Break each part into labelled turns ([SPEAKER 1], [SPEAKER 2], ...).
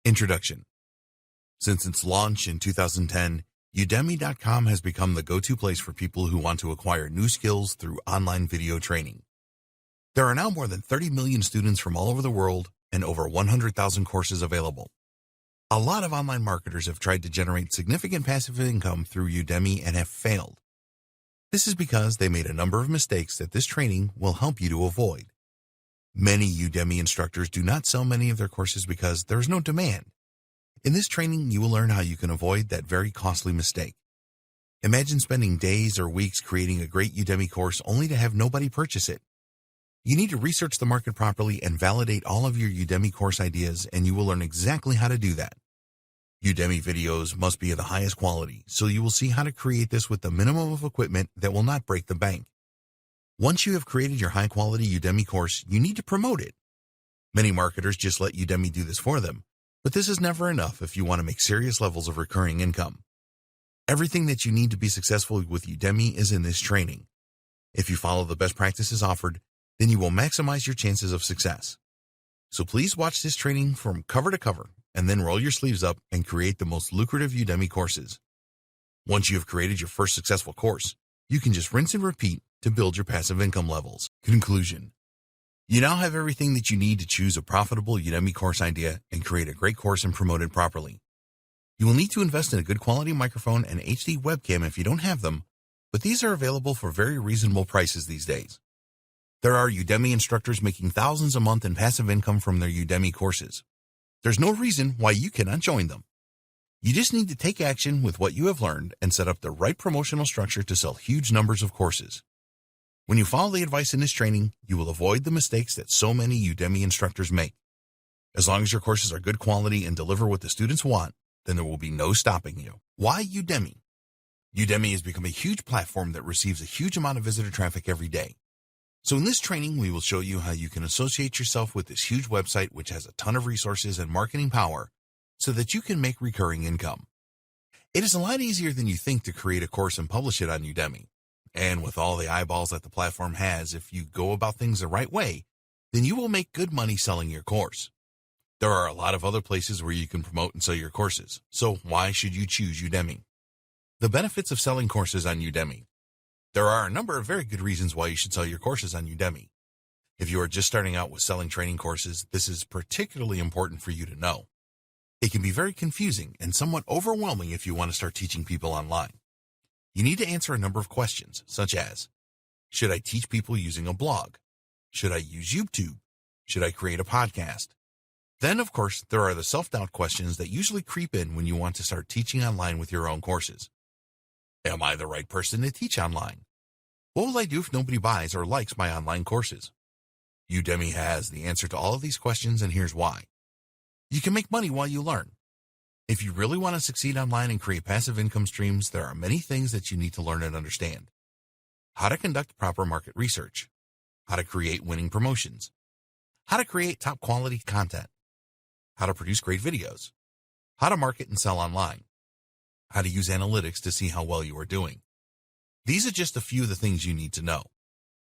[SPEAKER 1] Introduction. Since its launch in 2010, Udemy.com has become the go-to place for people who want to acquire new skills through online video training. There are now more than 30 million students from all over the world and over 100,000 courses available. A lot of online marketers have tried to generate significant passive income through Udemy and have failed. This is because they made a number of mistakes that this training will help you to avoid. Many Udemy instructors do not sell many of their courses because there is no demand. In this training, you will learn how you can avoid that very costly mistake. Imagine spending days or weeks creating a great Udemy course only to have nobody purchase it. You need to research the market properly and validate all of your Udemy course ideas, and you will learn exactly how to do that. Udemy videos must be of the highest quality, so you will see how to create this with the minimum of equipment that will not break the bank. Once you have created your high-quality Udemy course, you need to promote it. Many marketers just let Udemy do this for them, but this is never enough if you want to make serious levels of recurring income. Everything that you need to be successful with Udemy is in this training. If you follow the best practices offered, then you will maximize your chances of success. So please watch this training from cover to cover, and then roll your sleeves up and create the most lucrative Udemy courses. Once you have created your first successful course, you can just rinse and repeat to build your passive income levels. Conclusion. You now have everything that you need to choose a profitable Udemy course idea and create a great course and promote it properly. You will need to invest in a good quality microphone and HD webcam if you don't have them, but these are available for very reasonable prices these days. There are Udemy instructors making thousands a month in passive income from their Udemy courses. There's no reason why you cannot join them. You just need to take action with what you have learned and set up the right promotional structure to sell huge numbers of courses. When you follow the advice in this training, you will avoid the mistakes that so many Udemy instructors make. As long as your courses are good quality and deliver what the students want, then there will be no stopping you. Why Udemy? Udemy has become a huge platform that receives a huge amount of visitor traffic every day. So in this training, we will show you how you can associate yourself with this huge website which has a ton of resources and marketing power so that you can make recurring income. It is a lot easier than you think to create a course and publish it on Udemy. And with all the eyeballs that the platform has, if you go about things the right way, then you will make good money selling your course. There are a lot of other places where you can promote and sell your courses, so why should you choose Udemy? The benefits of selling courses on Udemy. There are a number of very good reasons why you should sell your courses on Udemy. If you are just starting out with selling training courses, this is particularly important for you to know. It can be very confusing and somewhat overwhelming if you want to start teaching people online. You need to answer a number of questions, such as, should I teach people using a blog? Should I use YouTube? Should I create a podcast? Then, of course, there are the self-doubt questions that usually creep in when you want to start teaching online with your own courses. Am I the right person to teach online? What will I do if nobody buys or likes my online courses? Udemy has the answer to all of these questions, and here's why. You can make money while you learn. If you really want to succeed online and create passive income streams, there are many things that you need to learn and understand. How to conduct proper market research. How to create winning promotions. How to create top quality content. How to produce great videos. How to market and sell online. How to use analytics to see how well you are doing. These are just a few of the things you need to know.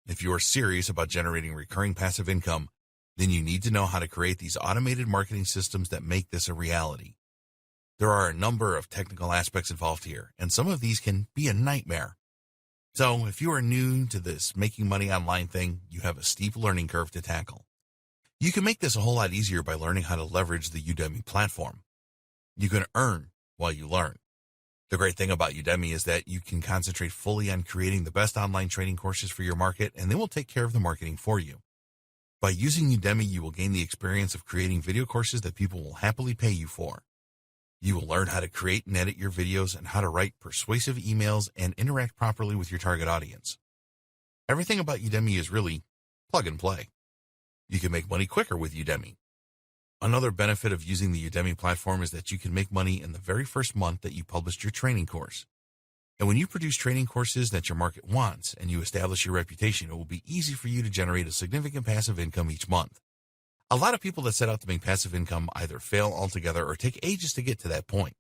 [SPEAKER 1] If you are serious about generating recurring passive income, then you need to know how to create these automated marketing systems that make this a reality. There are a number of technical aspects involved here, and some of these can be a nightmare. So if you are new to this making money online thing, you have a steep learning curve to tackle. You can make this a whole lot easier by learning how to leverage the Udemy platform. You can earn while you learn. The great thing about Udemy is that you can concentrate fully on creating the best online training courses for your market, and they will take care of the marketing for you. By using Udemy, you will gain the experience of creating video courses that people will happily pay you for. You will learn how to create and edit your videos and how to write persuasive emails and interact properly with your target audience. Everything about Udemy is really plug and play. You can make money quicker with Udemy. Another benefit of using the Udemy platform is that you can make money in the very first month that you published your training course. And when you produce training courses that your market wants and you establish your reputation, it will be easy for you to generate a significant passive income each month. A lot of people that set out to make passive income either fail altogether or take ages to get to that point.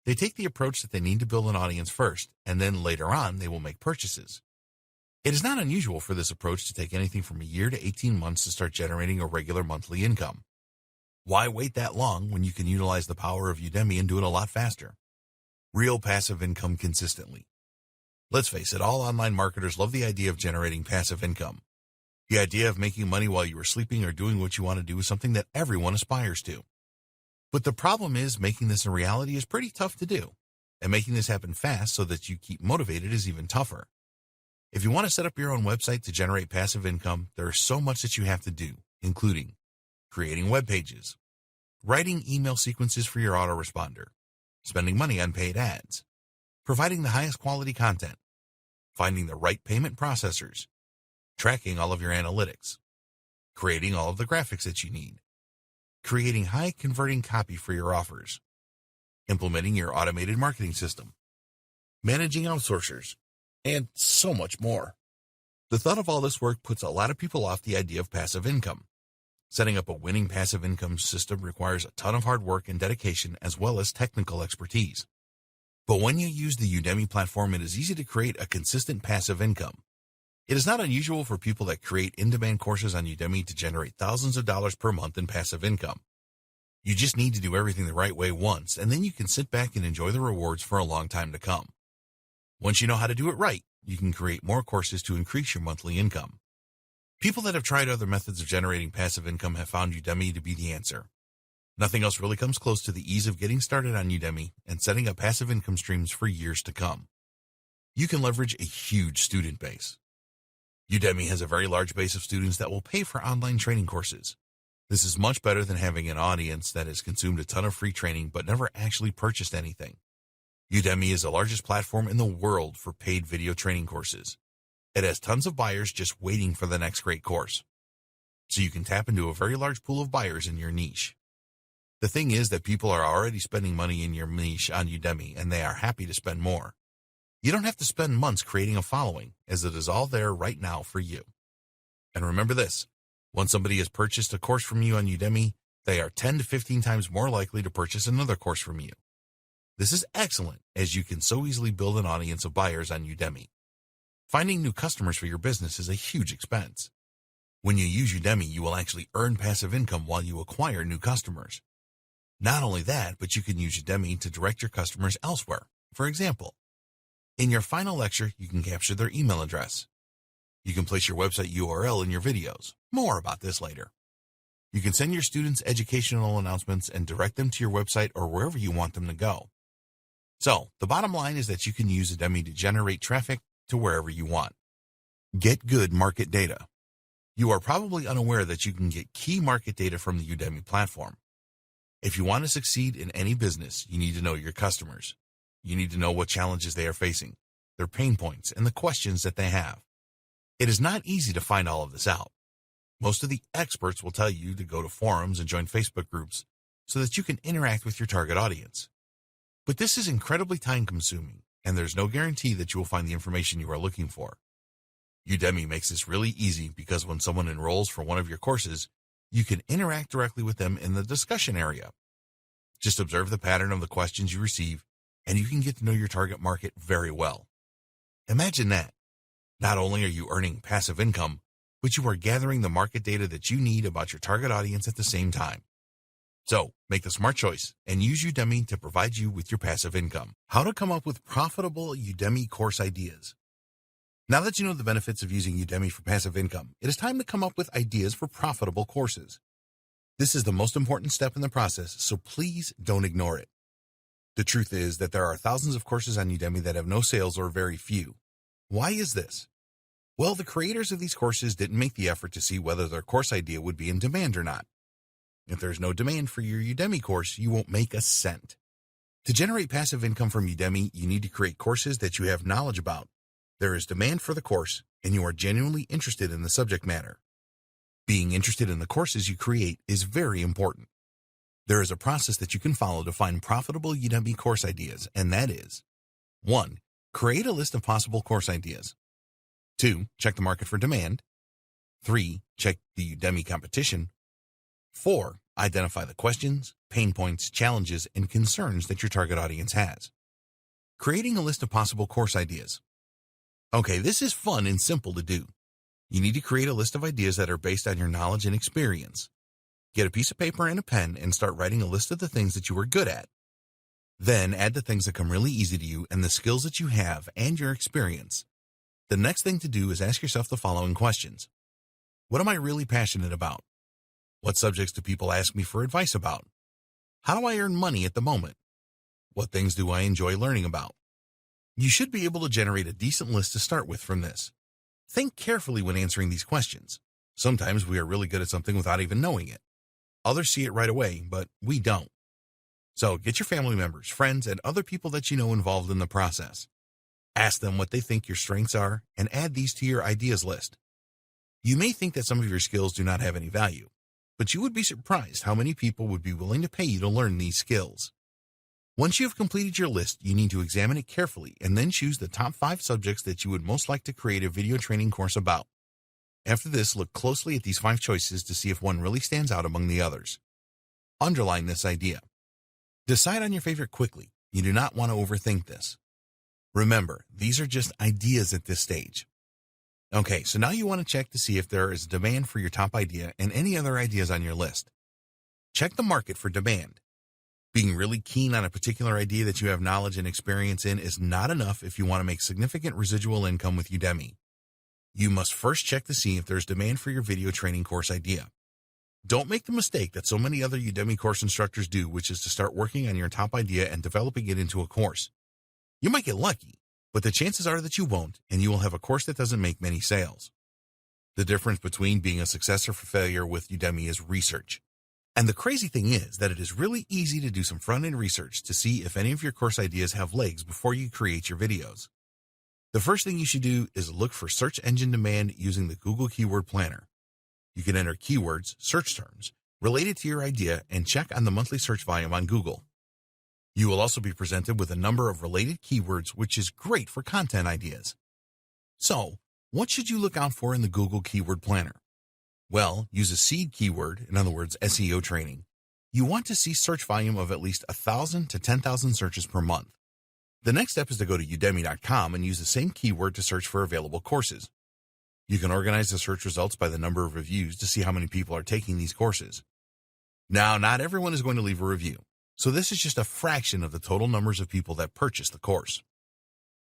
[SPEAKER 1] They take the approach that they need to build an audience first, and then later on they will make purchases. It is not unusual for this approach to take anything from a year to 18 months to start generating a regular monthly income. Why wait that long when you can utilize the power of Udemy and do it a lot faster? Real passive income consistently. Let's face it, all online marketers love the idea of generating passive income. The idea of making money while you are sleeping or doing what you want to do is something that everyone aspires to. But the problem is making this a reality is pretty tough to do, and making this happen fast so that you keep motivated is even tougher. If you want to set up your own website to generate passive income, there is so much that you have to do, including creating web pages, writing email sequences for your autoresponder, spending money on paid ads, providing the highest quality content, finding the right payment processors, tracking all of your analytics, creating all of the graphics that you need, creating high-converting copy for your offers, implementing your automated marketing system, managing outsourcers, and so much more. The thought of all this work puts a lot of people off the idea of passive income. Setting up a winning passive income system requires a ton of hard work and dedication as well as technical expertise. But when you use the Udemy platform, it is easy to create a consistent passive income. It is not unusual for people that create in-demand courses on Udemy to generate thousands of dollars per month in passive income. You just need to do everything the right way once, and then you can sit back and enjoy the rewards for a long time to come. Once you know how to do it right, you can create more courses to increase your monthly income. People that have tried other methods of generating passive income have found Udemy to be the answer. Nothing else really comes close to the ease of getting started on Udemy and setting up passive income streams for years to come. You can leverage a huge student base. Udemy has a very large base of students that will pay for online training courses. This is much better than having an audience that has consumed a ton of free training but never actually purchased anything. Udemy is the largest platform in the world for paid video training courses. It has tons of buyers just waiting for the next great course. So you can tap into a very large pool of buyers in your niche. The thing is that people are already spending money in your niche on Udemy, and they are happy to spend more. You don't have to spend months creating a following, as it is all there right now for you. And remember this, once somebody has purchased a course from you on Udemy, they are 10 to 15 times more likely to purchase another course from you. This is excellent, as you can so easily build an audience of buyers on Udemy. Finding new customers for your business is a huge expense. When you use Udemy, you will actually earn passive income while you acquire new customers. Not only that, but you can use Udemy to direct your customers elsewhere. For example, in your final lecture, you can capture their email address. You can place your website URL in your videos. More about this later. You can send your students educational announcements and direct them to your website or wherever you want them to go. So, the bottom line is that you can use Udemy to generate traffic to wherever you want. Get good market data. You are probably unaware that you can get key market data from the Udemy platform. If you want to succeed in any business, you need to know your customers. You need to know what challenges they are facing, their pain points, and the questions that they have. It is not easy to find all of this out. Most of the experts will tell you to go to forums and join Facebook groups so that you can interact with your target audience. But this is incredibly time-consuming, and there's no guarantee that you will find the information you are looking for. Udemy makes this really easy because when someone enrolls for one of your courses, you can interact directly with them in the discussion area. Just observe the pattern of the questions you receive, and you can get to know your target market very well. Imagine that. Not only are you earning passive income, but you are gathering the market data that you need about your target audience at the same time. So, make the smart choice and use Udemy to provide you with your passive income. How to come up with profitable Udemy course ideas. Now that you know the benefits of using Udemy for passive income, it is time to come up with ideas for profitable courses. This is the most important step in the process, so please don't ignore it. The truth is that there are thousands of courses on Udemy that have no sales or very few. Why is this? Well, the creators of these courses didn't make the effort to see whether their course idea would be in demand or not. If there's no demand for your Udemy course, you won't make a cent. To generate passive income from Udemy, you need to create courses that you have knowledge about. There is demand for the course, and you are genuinely interested in the subject matter. Being interested in the courses you create is very important. There is a process that you can follow to find profitable Udemy course ideas, and that is 1. Create a list of possible course ideas. 2. Check the market for demand. 3. Check the Udemy competition. 4. Identify the questions, pain points, challenges, and concerns that your target audience has. Creating a list of possible course ideas. Okay, this is fun and simple to do. You need to create a list of ideas that are based on your knowledge and experience. Get a piece of paper and a pen and start writing a list of the things that you are good at. Then add the things that come really easy to you and the skills that you have and your experience. The next thing to do is ask yourself the following questions. What am I really passionate about? What subjects do people ask me for advice about? How do I earn money at the moment? What things do I enjoy learning about? You should be able to generate a decent list to start with from this. Think carefully when answering these questions. Sometimes we are really good at something without even knowing it. Others see it right away, but we don't. So get your family members, friends, and other people that you know involved in the process. Ask them what they think your strengths are and add these to your ideas list. You may think that some of your skills do not have any value, but you would be surprised how many people would be willing to pay you to learn these skills. Once you have completed your list, you need to examine it carefully and then choose the top 5 subjects that you would most like to create a video training course about. After this, look closely at these 5 choices to see if one really stands out among the others. Underline this idea. Decide on your favorite quickly. You do not want to overthink this. Remember, these are just ideas at this stage. Okay, so now you want to check to see if there is demand for your top idea and any other ideas on your list. Check the market for demand. Being really keen on a particular idea that you have knowledge and experience in is not enough if you want to make significant residual income with Udemy. You must first check to see if there's demand for your video training course idea. Don't make the mistake that so many other Udemy course instructors do, which is to start working on your top idea and developing it into a course. You might get lucky, but the chances are that you won't, and you will have a course that doesn't make many sales. The difference between being a success or failure with Udemy is research. And the crazy thing is that it is really easy to do some front-end research to see if any of your course ideas have legs before you create your videos. The first thing you should do is look for search engine demand using the Google Keyword Planner. You can enter keywords, search terms, related to your idea and check on the monthly search volume on Google. You will also be presented with a number of related keywords, which is great for content ideas. So, what should you look out for in the Google Keyword Planner? Well, use a seed keyword, in other words, SEO training. You want to see search volume of at least 1,000 to 10,000 searches per month. The next step is to go to udemy.com and use the same keyword to search for available courses. You can organize the search results by the number of reviews to see how many people are taking these courses. Now, not everyone is going to leave a review, so this is just a fraction of the total numbers of people that purchase the course.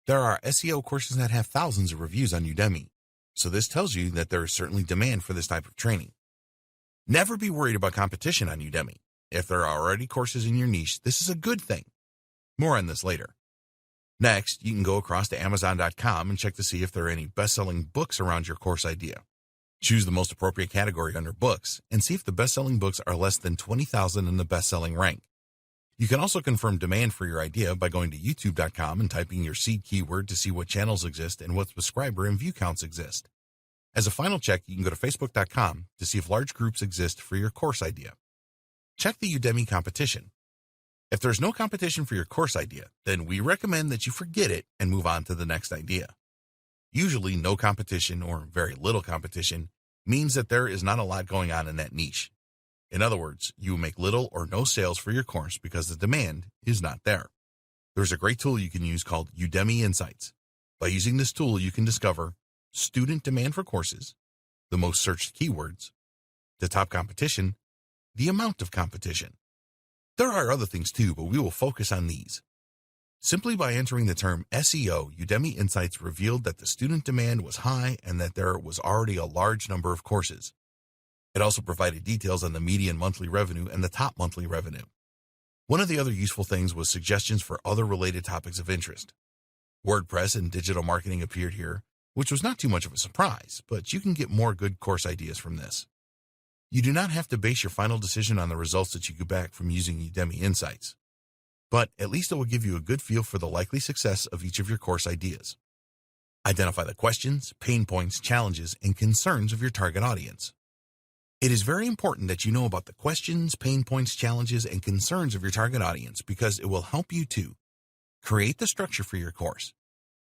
[SPEAKER 1] There are SEO courses that have thousands of reviews on Udemy, so this tells you that there is certainly demand for this type of training. Never be worried about competition on Udemy. If there are already courses in your niche, this is a good thing. More on this later. Next, you can go across to Amazon.com and check to see if there are any best-selling books around your course idea. Choose the most appropriate category under books and see if the best-selling books are less than 20,000 in the best-selling rank. You can also confirm demand for your idea by going to YouTube.com and typing your seed keyword to see what channels exist and what subscriber and view counts exist. As a final check, you can go to Facebook.com to see if large groups exist for your course idea. Check the Udemy competition. If there's no competition for your course idea, then we recommend that you forget it and move on to the next idea. Usually, no competition or very little competition means that there is not a lot going on in that niche. In other words, you will make little or no sales for your course because the demand is not there. There's a great tool you can use called Udemy Insights. By using this tool, you can discover student demand for courses, the most searched keywords, the top competition, the amount of competition. There are other things too, but we will focus on these. Simply by entering the term SEO, Udemy Insights revealed that the student demand was high and that there was already a large number of courses. It also provided details on the median monthly revenue and the top monthly revenue. One of the other useful things was suggestions for other related topics of interest. WordPress and digital marketing appeared here, which was not too much of a surprise, but you can get more good course ideas from this. You do not have to base your final decision on the results that you get back from using Udemy Insights, but at least it will give you a good feel for the likely success of each of your course ideas. Identify the questions, pain points, challenges, and concerns of your target audience. It is very important that you know about the questions, pain points, challenges, and concerns of your target audience because it will help you to create the structure for your course,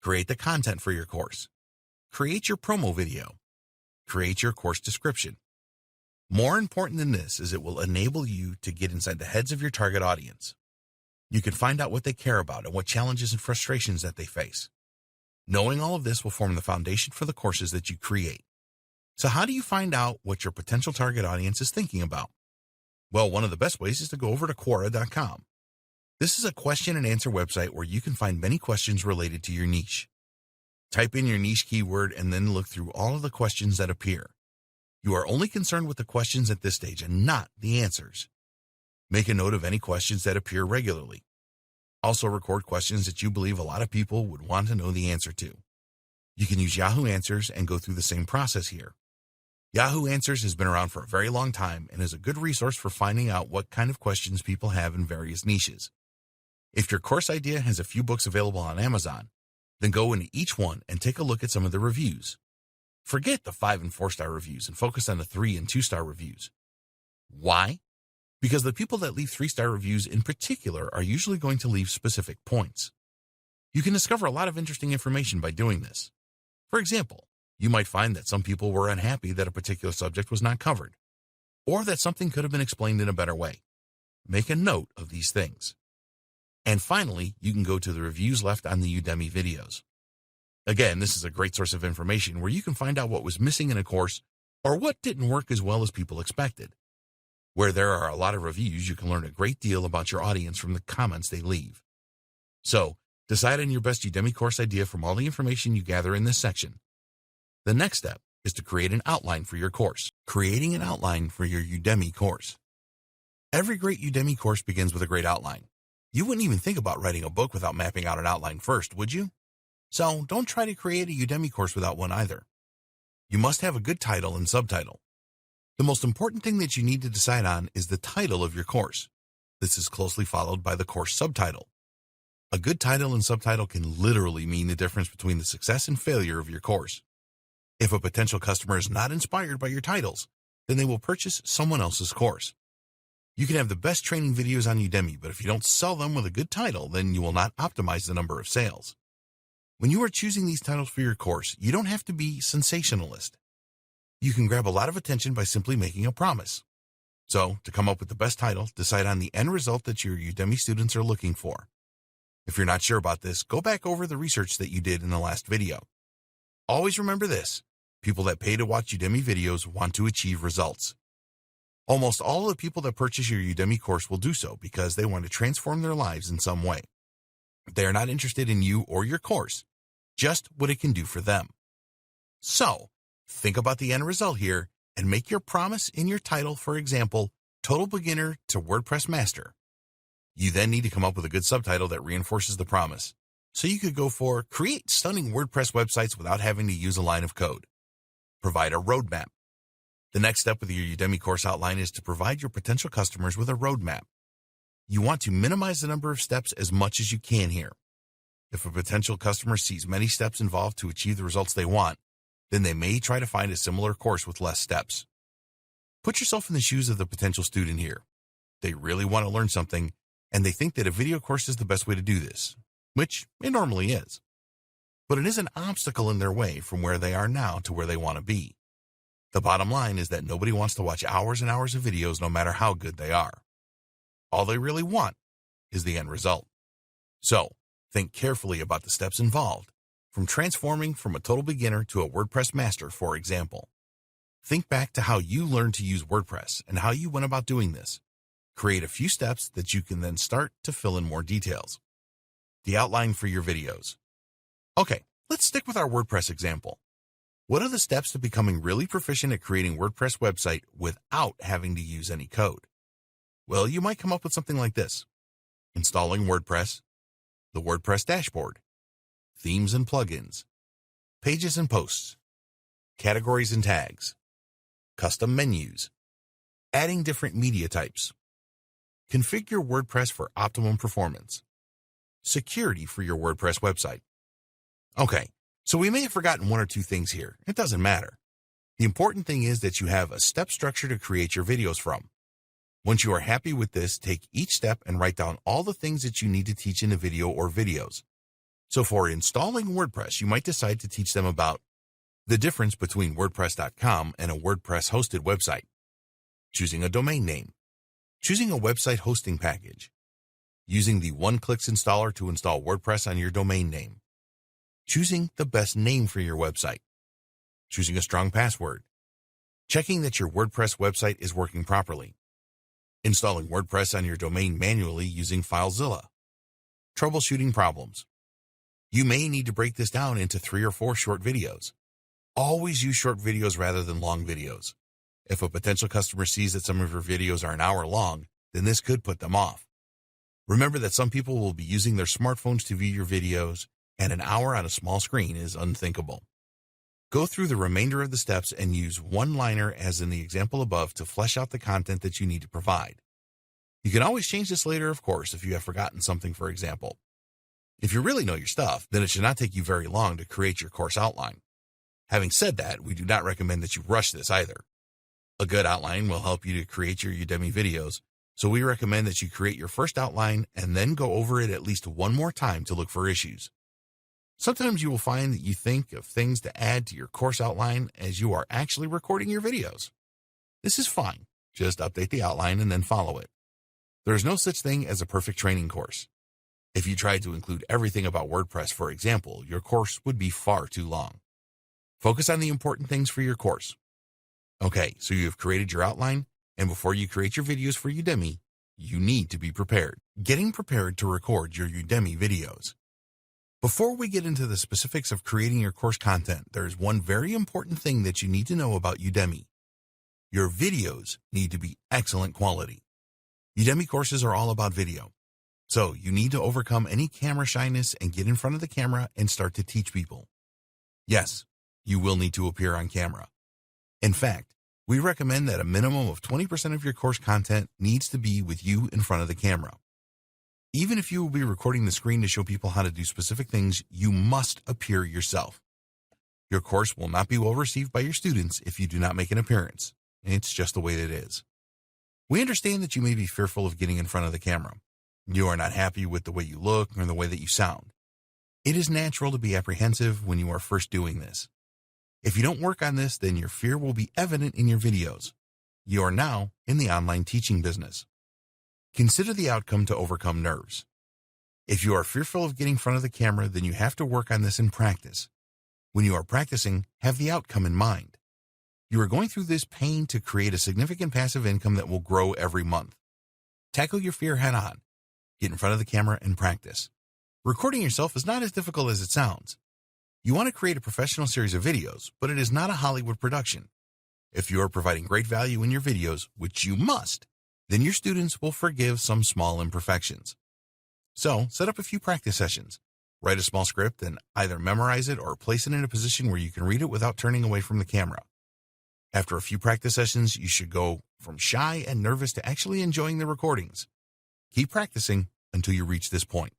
[SPEAKER 1] create the content for your course, create your promo video, create your course description. More important than this is it will enable you to get inside the heads of your target audience. You can find out what they care about and what challenges and frustrations that they face. Knowing all of this will form the foundation for the courses that you create. So how do you find out what your potential target audience is thinking about? Well, one of the best ways is to go over to Quora.com. This is a question and answer website where you can find many questions related to your niche. Type in your niche keyword and then look through all of the questions that appear. You are only concerned with the questions at this stage and not the answers. Make a note of any questions that appear regularly. Also record questions that you believe a lot of people would want to know the answer to. You can use Yahoo Answers and go through the same process here. Yahoo Answers has been around for a very long time and is a good resource for finding out what kind of questions people have in various niches. If your course idea has a few books available on Amazon, then go into each one and take a look at some of the reviews. Forget the 5 and 4-star reviews and focus on the 3 and 2-star reviews. Why? Because the people that leave 3-star reviews in particular are usually going to leave specific points. You can discover a lot of interesting information by doing this. For example, you might find that some people were unhappy that a particular subject was not covered, or that something could have been explained in a better way. Make a note of these things. And finally, you can go to the reviews left on the Udemy videos. Again, this is a great source of information where you can find out what was missing in a course or what didn't work as well as people expected. Where there are a lot of reviews, you can learn a great deal about your audience from the comments they leave. So, decide on your best Udemy course idea from all the information you gather in this section. The next step is to create an outline for your course. Creating an outline for your Udemy course. Every great Udemy course begins with a great outline. You wouldn't even think about writing a book without mapping out an outline first, would you? So don't try to create a Udemy course without one either. You must have a good title and subtitle. The most important thing that you need to decide on is the title of your course. This is closely followed by the course subtitle. A good title and subtitle can literally mean the difference between the success and failure of your course. If a potential customer is not inspired by your titles, then they will purchase someone else's course. You can have the best training videos on Udemy, but if you don't sell them with a good title, then you will not optimize the number of sales. When you are choosing these titles for your course, you don't have to be sensationalist. You can grab a lot of attention by simply making a promise. So, to come up with the best title, decide on the end result that your Udemy students are looking for. If you're not sure about this, go back over the research that you did in the last video. Always remember this: people that pay to watch Udemy videos want to achieve results. Almost all of the people that purchase your Udemy course will do so because they want to transform their lives in some way. They are not interested in you or your course, just what it can do for them. So, think about the end result here and make your promise in your title, for example, Total Beginner to WordPress Master. You then need to come up with a good subtitle that reinforces the promise. So you could go for Create Stunning WordPress Websites Without Having to Use a Line of Code. Provide a roadmap. The next step with your Udemy course outline is to provide your potential customers with a roadmap. You want to minimize the number of steps as much as you can here. If a potential customer sees many steps involved to achieve the results they want, then they may try to find a similar course with less steps. Put yourself in the shoes of the potential student here. They really want to learn something, and they think that a video course is the best way to do this, which it normally is. But it is an obstacle in their way from where they are now to where they want to be. The bottom line is that nobody wants to watch hours and hours of videos no matter how good they are. All they really want is the end result. So, think carefully about the steps involved, from transforming from a total beginner to a WordPress master, for example. Think back to how you learned to use WordPress and how you went about doing this. Create a few steps that you can then start to fill in more details. The outline for your videos. Okay, let's stick with our WordPress example. What are the steps to becoming really proficient at creating WordPress website without having to use any code? Well, you might come up with something like this: installing WordPress, the WordPress dashboard, themes and plugins, pages and posts, categories and tags, custom menus, adding different media types, configure WordPress for optimum performance, security for your WordPress website. Okay, so we may have forgotten one or two things here. It doesn't matter. The important thing is that you have a step structure to create your videos from. Once you are happy with this, take each step and write down all the things that you need to teach in a video or videos. So for installing WordPress, you might decide to teach them about the difference between WordPress.com and a WordPress hosted website, choosing a domain name, choosing a website hosting package, using the one-clicks installer to install WordPress on your domain name, choosing the best name for your website, choosing a strong password, checking that your WordPress website is working properly, installing WordPress on your domain manually using FileZilla, troubleshooting problems. You may need to break this down into 3 or 4 short videos. Always use short videos rather than long videos. If a potential customer sees that some of your videos are an hour long, then this could put them off. Remember that some people will be using their smartphones to view your videos, and an hour on a small screen is unthinkable. Go through the remainder of the steps and use one-liner as in the example above to flesh out the content that you need to provide. You can always change this later, of course, if you have forgotten something, for example. If you really know your stuff, then it should not take you very long to create your course outline. Having said that, we do not recommend that you rush this either. A good outline will help you to create your Udemy videos, so we recommend that you create your first outline and then go over it at least one more time to look for issues. Sometimes you will find that you think of things to add to your course outline as you are actually recording your videos. This is fine. Just update the outline and then follow it. There is no such thing as a perfect training course. If you tried to include everything about WordPress, for example, your course would be far too long. Focus on the important things for your course. Okay, so you have created your outline, and before you create your videos for Udemy, you need to be prepared. Getting prepared to record your Udemy videos. Before we get into the specifics of creating your course content, there is one very important thing that you need to know about Udemy. Your videos need to be excellent quality. Udemy courses are all about video. So you need to overcome any camera shyness and get in front of the camera and start to teach people. Yes, you will need to appear on camera. In fact, we recommend that a minimum of 20% of your course content needs to be with you in front of the camera. Even if you will be recording the screen to show people how to do specific things, you must appear yourself. Your course will not be well received by your students if you do not make an appearance. It's just the way it is. We understand that you may be fearful of getting in front of the camera. You are not happy with the way you look or the way that you sound. It is natural to be apprehensive when you are first doing this. If you don't work on this, then your fear will be evident in your videos. You are now in the online teaching business. Consider the outcome to overcome nerves. If you are fearful of getting in front of the camera, then you have to work on this in practice. When you are practicing, have the outcome in mind. You are going through this pain to create a significant passive income that will grow every month. Tackle your fear head on. Get in front of the camera and practice. Recording yourself is not as difficult as it sounds. You want to create a professional series of videos, but it is not a Hollywood production. If you are providing great value in your videos, which you must, then your students will forgive some small imperfections. So, set up a few practice sessions. Write a small script and either memorize it or place it in a position where you can read it without turning away from the camera. After a few practice sessions, you should go from shy and nervous to actually enjoying the recordings. Keep practicing until you reach this point.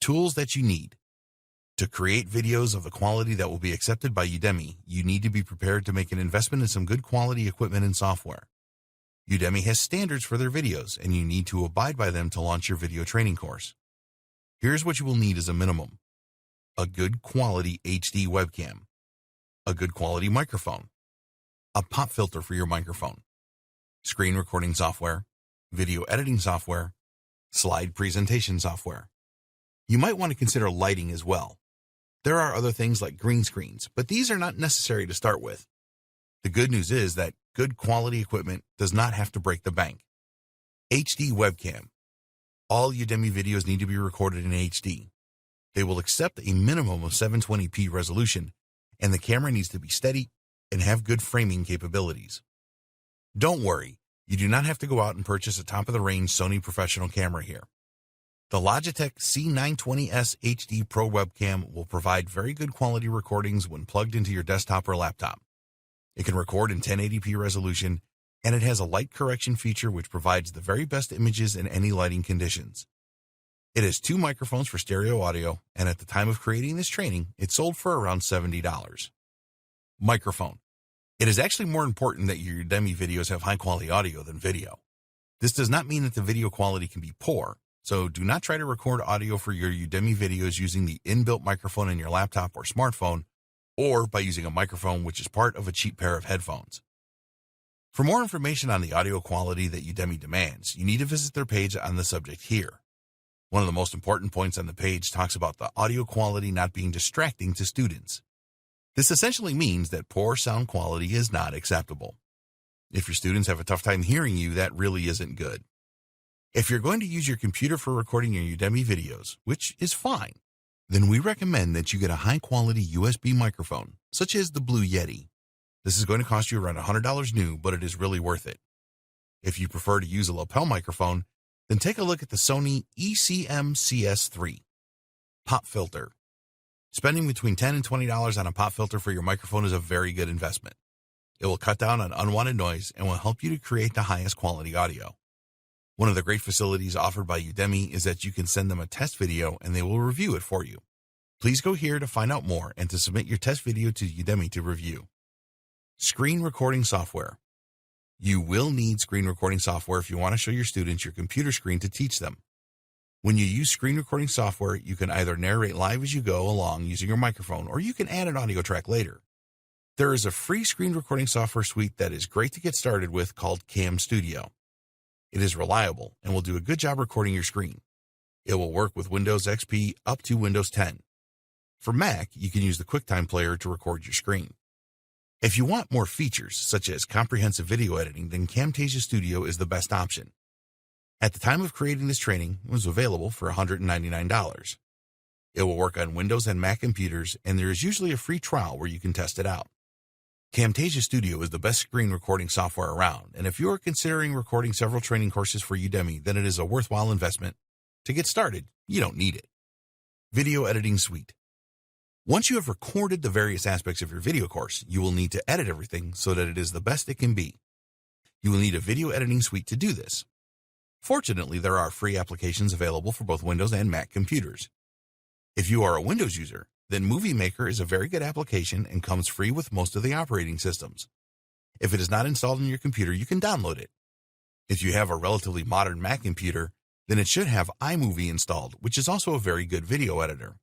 [SPEAKER 1] Tools that you need. To create videos of the quality that will be accepted by Udemy, you need to be prepared to make an investment in some good quality equipment and software. Udemy has standards for their videos, and you need to abide by them to launch your video training course. Here's what you will need as a minimum. A good quality HD webcam. A good quality microphone. A pop filter for your microphone. Screen recording software. Video editing software. Slide presentation software. You might want to consider lighting as well. There are other things like green screens, but these are not necessary to start with. The good news is that good quality equipment does not have to break the bank. HD webcam. All Udemy videos need to be recorded in HD. They will accept a minimum of 720p resolution, and the camera needs to be steady and have good framing capabilities. Don't worry, you do not have to go out and purchase a top-of-the-range Sony professional camera here. The Logitech C920S HD Pro webcam will provide very good quality recordings when plugged into your desktop or laptop. It can record in 1080p resolution, and it has a light correction feature which provides the very best images in any lighting conditions. It has 2 microphones for stereo audio, and at the time of creating this training, it sold for around $70. Microphone. It is actually more important that your Udemy videos have high-quality audio than video. This does not mean that the video quality can be poor, so do not try to record audio for your Udemy videos using the inbuilt microphone in your laptop or smartphone, or by using a microphone which is part of a cheap pair of headphones. For more information on the audio quality that Udemy demands, you need to visit their page on the subject here. One of the most important points on the page talks about the audio quality not being distracting to students. This essentially means that poor sound quality is not acceptable. If your students have a tough time hearing you, that really isn't good. If you're going to use your computer for recording your Udemy videos, which is fine, then we recommend that you get a high-quality USB microphone, such as the Blue Yeti. This is going to cost you around $100 new, but it is really worth it. If you prefer to use a lapel microphone, then take a look at the Sony ECM-CS3 pop filter. Spending between $10 and $20 on a pop filter for your microphone is a very good investment. It will cut down on unwanted noise and will help you to create the highest quality audio. One of the great facilities offered by Udemy is that you can send them a test video and they will review it for you. Please go here to find out more and to submit your test video to Udemy to review. Screen recording software. You will need screen recording software if you want to show your students your computer screen to teach them. When you use screen recording software, you can either narrate live as you go along using your microphone, or you can add an audio track later. There is a free screen recording software suite that is great to get started with called Cam Studio. It is reliable and will do a good job recording your screen. It will work with Windows XP up to Windows 10. For Mac, you can use the QuickTime Player to record your screen. If you want more features, such as comprehensive video editing, then Camtasia Studio is the best option. At the time of creating this training, it was available for $199. It will work on Windows and Mac computers, and there is usually a free trial where you can test it out. Camtasia Studio is the best screen recording software around, and if you are considering recording several training courses for Udemy, then it is a worthwhile investment. To get started, you don't need it. Video Editing Suite. Once you have recorded the various aspects of your video course, you will need to edit everything so that it is the best it can be. You will need a video editing suite to do this. Fortunately, there are free applications available for both Windows and Mac computers. If you are a Windows user, then Movie Maker is a very good application and comes free with most of the operating systems. If it is not installed on your computer, you can download it. If you have a relatively modern Mac computer, then it should have iMovie installed, which is also a very good video editor.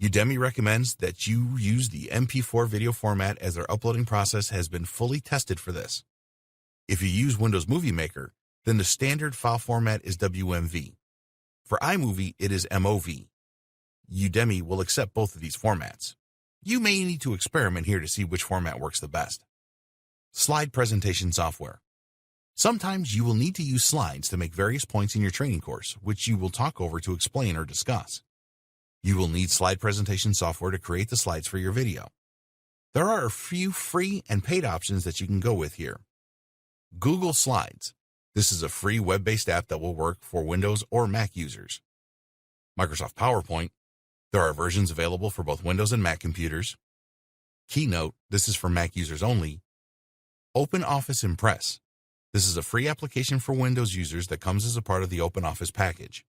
[SPEAKER 1] Udemy recommends that you use the MP4 video format, as their uploading process has been fully tested for this. If you use Windows Movie Maker, then the standard file format is WMV. For iMovie, it is MOV. Udemy will accept both of these formats. You may need to experiment here to see which format works the best. Slide presentation software. Sometimes you will need to use slides to make various points in your training course, which you will talk over to explain or discuss. You will need slide presentation software to create the slides for your video. There are a few free and paid options that you can go with here. Google Slides. This is a free web-based app that will work for Windows or Mac users. Microsoft PowerPoint. There are versions available for both Windows and Mac computers. Keynote. This is for Mac users only. OpenOffice Impress. This is a free application for Windows users that comes as a part of the OpenOffice package.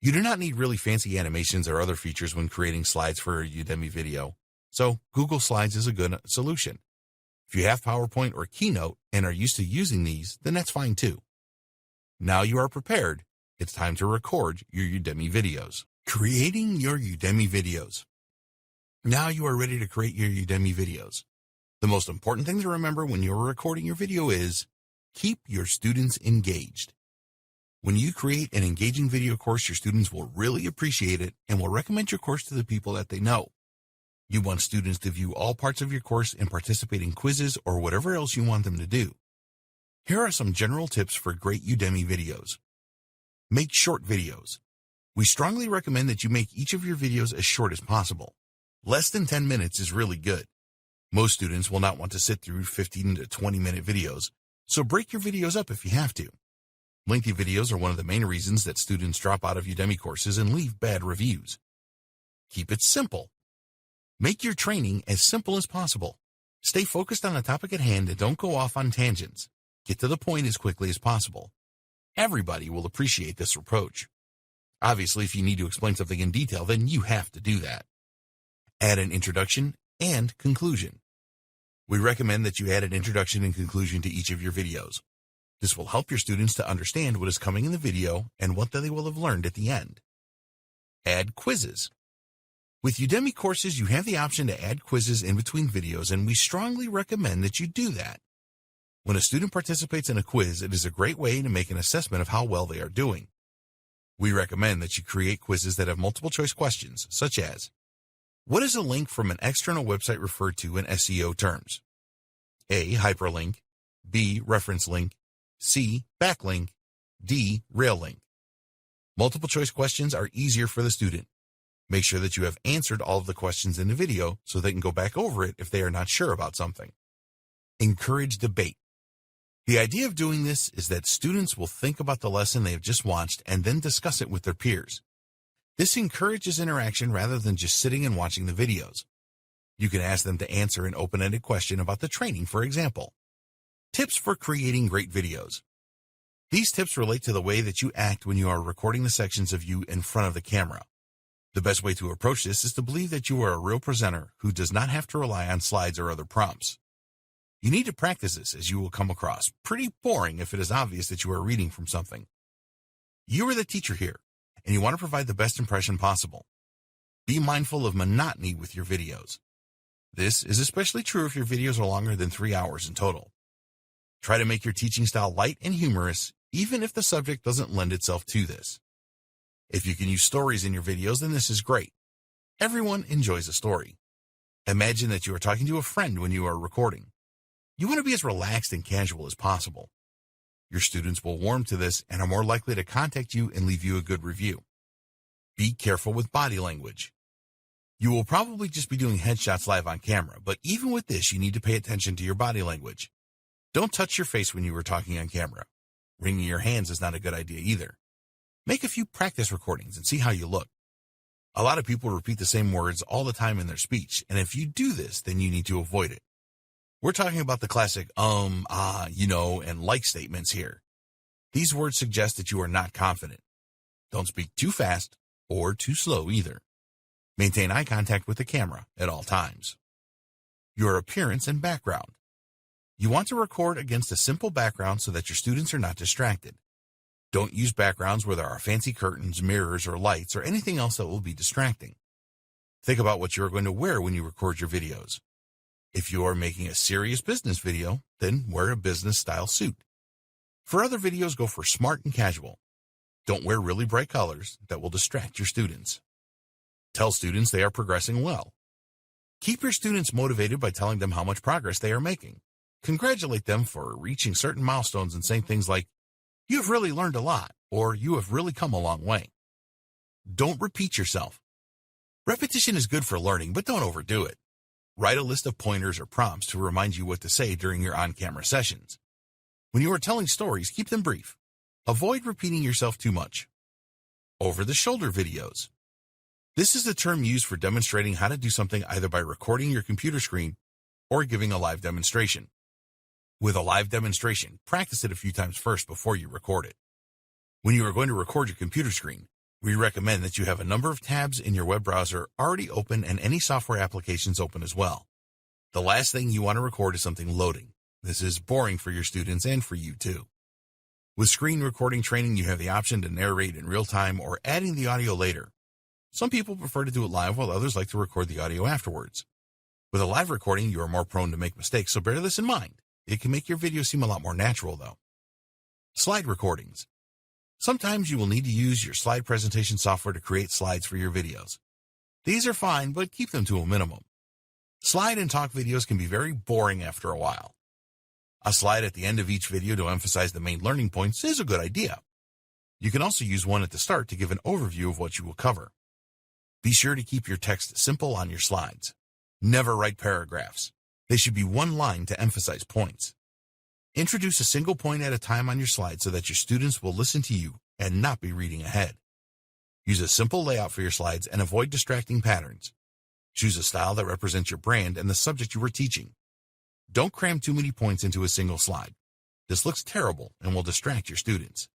[SPEAKER 1] You do not need really fancy animations or other features when creating slides for a Udemy video, so Google Slides is a good solution. If you have PowerPoint or Keynote and are used to using these, then that's fine too. Now you are prepared, it's time to record your Udemy videos. Creating your Udemy videos. Now you are ready to create your Udemy videos. The most important thing to remember when you are recording your video is keep your students engaged. When you create an engaging video course, your students will really appreciate it and will recommend your course to the people that they know. You want students to view all parts of your course and participate in quizzes or whatever else you want them to do. Here are some general tips for great Udemy videos. Make short videos. We strongly recommend that you make each of your videos as short as possible. Less than 10 minutes is really good. Most students will not want to sit through 15 to 20-minute videos, so break your videos up if you have to. Lengthy videos are one of the main reasons that students drop out of Udemy courses and leave bad reviews. Keep it simple. Make your training as simple as possible. Stay focused on the topic at hand and don't go off on tangents. Get to the point as quickly as possible. Everybody will appreciate this approach. Obviously, if you need to explain something in detail, then you have to do that. Add an introduction and conclusion. We recommend that you add an introduction and conclusion to each of your videos. This will help your students to understand what is coming in the video and what they will have learned at the end. Add quizzes. With Udemy courses, you have the option to add quizzes in between videos, and we strongly recommend that you do that. When a student participates in a quiz, it is a great way to make an assessment of how well they are doing. We recommend that you create quizzes that have multiple choice questions, such as, what is a link from an external website referred to in SEO terms? A. Hyperlink. B, reference link, C, backlink, D, rail link. Multiple choice questions are easier for the student. Make sure that you have answered all of the questions in the video so they can go back over it if they are not sure about something. Encourage debate. The idea of doing this is that students will think about the lesson they have just watched and then discuss it with their peers. This encourages interaction rather than just sitting and watching the videos. You can ask them to answer an open-ended question about the training, for example. Tips for creating great videos. These tips relate to the way that you act when you are recording the sections of you in front of the camera. The best way to approach this is to believe that you are a real presenter who does not have to rely on slides or other prompts. You need to practice this, as you will come across pretty boring if it is obvious that you are reading from something. You are the teacher here, and you want to provide the best impression possible. Be mindful of monotony with your videos. This is especially true if your videos are longer than 3 hours in total. Try to make your teaching style light and humorous, even if the subject doesn't lend itself to this. If you can use stories in your videos, then this is great. Everyone enjoys a story. Imagine that you are talking to a friend when you are recording. You want to be as relaxed and casual as possible. Your students will warm to this and are more likely to contact you and leave you a good review. Be careful with body language. You will probably just be doing headshots live on camera, but even with this, you need to pay attention to your body language. Don't touch your face when you are talking on camera. Wringing your hands is not a good idea either. Make a few practice recordings and see how you look. A lot of people repeat the same words all the time in their speech, and if you do this, then you need to avoid it. We're talking about the classic you know, and like statements here. These words suggest that you are not confident. Don't speak too fast or too slow either. Maintain eye contact with the camera at all times. Your appearance and background. You want to record against a simple background so that your students are not distracted. Don't use backgrounds where there are fancy curtains, mirrors, or lights, or anything else that will be distracting. Think about what you are going to wear when you record your videos. If you are making a serious business video, then wear a business-style suit. For other videos, go for smart and casual. Don't wear really bright colors that will distract your students. Tell students they are progressing well. Keep your students motivated by telling them how much progress they are making. Congratulate them for reaching certain milestones and saying things like, "You have really learned a lot," or "You have really come a long way." Don't repeat yourself. Repetition is good for learning, but don't overdo it. Write a list of pointers or prompts to remind you what to say during your on-camera sessions. When you are telling stories, keep them brief. Avoid repeating yourself too much. Over-the-shoulder videos. This is the term used for demonstrating how to do something either by recording your computer screen or giving a live demonstration. With a live demonstration, practice it a few times first before you record it. When you are going to record your computer screen, we recommend that you have a number of tabs in your web browser already open and any software applications open as well. The last thing you want to record is something loading. This is boring for your students and for you too. With screen recording training, you have the option to narrate in real time or adding the audio later. Some people prefer to do it live while others like to record the audio afterwards. With a live recording, you are more prone to make mistakes, so bear this in mind. It can make your video seem a lot more natural though. Slide recordings. Sometimes you will need to use your slide presentation software to create slides for your videos. These are fine, but keep them to a minimum. Slide and talk videos can be very boring after a while. A slide at the end of each video to emphasize the main learning points is a good idea. You can also use one at the start to give an overview of what you will cover. Be sure to keep your text simple on your slides. Never write paragraphs. They should be one line to emphasize points. Introduce a single point at a time on your slide so that your students will listen to you and not be reading ahead. Use a simple layout for your slides and avoid distracting patterns. Choose a style that represents your brand and the subject you are teaching. Don't cram too many points into a single slide. This looks terrible and will distract your students.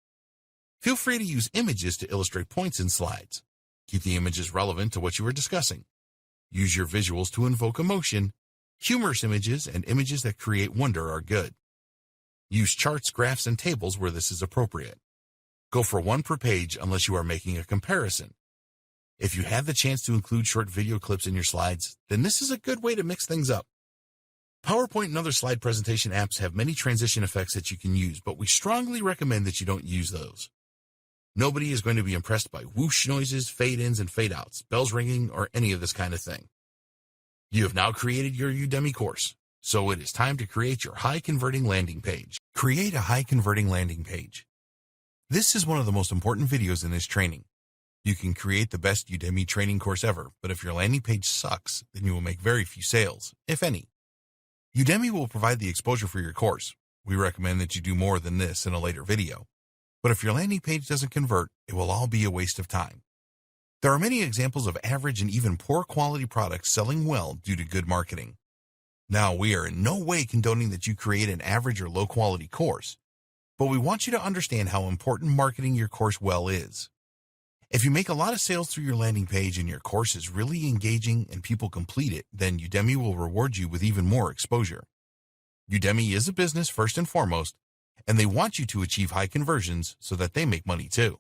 [SPEAKER 1] Feel free to use images to illustrate points in slides. Keep the images relevant to what you are discussing. Use your visuals to invoke emotion. Humorous images and images that create wonder are good. Use charts, graphs, and tables where this is appropriate. Go for one per page unless you are making a comparison. If you have the chance to include short video clips in your slides, then this is a good way to mix things up. PowerPoint and other slide presentation apps have many transition effects that you can use, but we strongly recommend that you don't use those. Nobody is going to be impressed by whoosh noises, fade-ins, and fade-outs, bells ringing, or any of this kind of thing. You have now created your Udemy course. So it is time to create your high-converting landing page. Create a high-converting landing page. This is one of the most important videos in this training. You can create the best Udemy training course ever, but if your landing page sucks, then you will make very few sales, if any. Udemy will provide the exposure for your course. We recommend that you do more than this in a later video. But if your landing page doesn't convert, it will all be a waste of time. There are many examples of average and even poor quality products selling well due to good marketing. Now, we are in no way condoning that you create an average or low quality course, but we want you to understand how important marketing your course well is. If you make a lot of sales through your landing page and your course is really engaging and people complete it, then Udemy will reward you with even more exposure. Udemy is a business first and foremost, and they want you to achieve high conversions so that they make money too.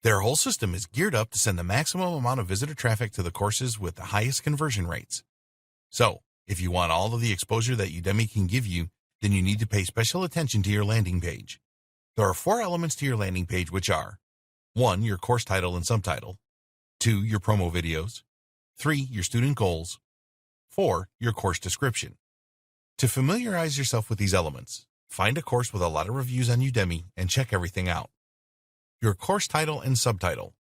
[SPEAKER 1] Their whole system is geared up to send the maximum amount of visitor traffic to the courses with the highest conversion rates. So, if you want all of the exposure that Udemy can give you, then you need to pay special attention to your landing page. There are 4 elements to your landing page, which are 1. Your course title and subtitle. 2. Your promo videos. 3. Your student goals. 4. Your course description. To familiarize yourself with these elements, find a course with a lot of reviews on Udemy and check everything out. Your course title and subtitle.